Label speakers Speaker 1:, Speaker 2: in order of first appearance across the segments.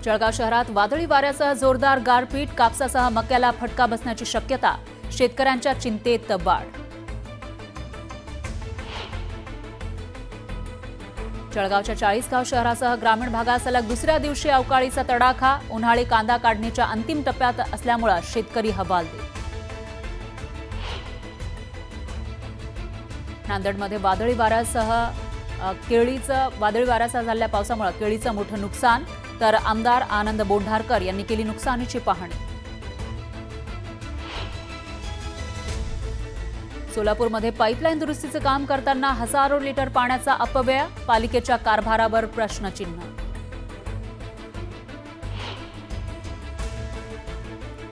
Speaker 1: जळगाव शहरात वादळी वाऱ्यासह जोरदार गारपीट, कापसासह मक्याला फटका बसण्याची शक्यता, शेतकऱ्यांच्या चिंतेत वाढ. जळगावच्या चाळीसगाव शहरासह ग्रामीण भागात सलग दुसऱ्या दिवशी अवकाळीचा तडाखा, उन्हाळी कांदा काढणीच्या अंतिम टप्प्यात असल्यामुळे शेतकरी हवालदिल. नांदेडमध्ये वादळी वाऱ्यासह झालेल्या पावसामुळे केळीचं मोठं नुकसान, तर आमदार आनंद बोंढारकर यांनी केली नुकसानीची पाहणी. सोलापूरमध्ये पाईपलाईन दुरुस्तीचं काम करताना हजारो लिटर पाण्याचा अपव्यय, पालिकेच्या कारभारावर प्रश्नचिन्ह.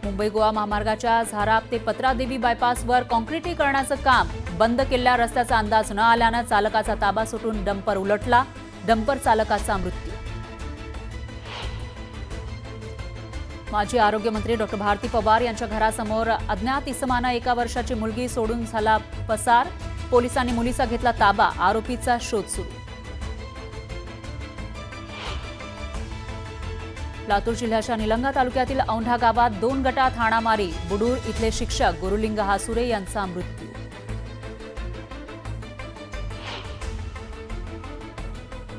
Speaker 1: मुंबई गोवा महामार्गाच्या झाराप ते पत्रादेवी बायपासवर काँक्रिटीकरणाचं काम बंद केलेल्या रस्त्याचा अंदाज न आल्यानं चालकाचा ताबा सुटून डंपर उलटला, डंपर चालकाचा मृत्यू. माजी आरोग्यमंत्री डॉ. भारती पवार यांच्या घरासमोर अज्ञात इसमानं 1 वर्षाची मुलगी सोडून झाला पसार, पोलिसांनी मुलीचा घेतला ताबा, आरोपीचा शोध सुरू. लातूर जिल्ह्याच्या निलंगा तालुक्यातील औंढा गावात 2 गटात हाणामारी, बुडूर इथले शिक्षक गुरुलिंग हासुरे यांचा मृत्यू.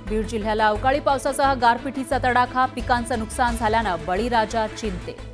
Speaker 1: बीड जिल्ह्याला अवकाळी पावसासह गारपिटीचा तडाखा, पिकांचं नुकसान झाल्यानं बळीराजा चिंतेत.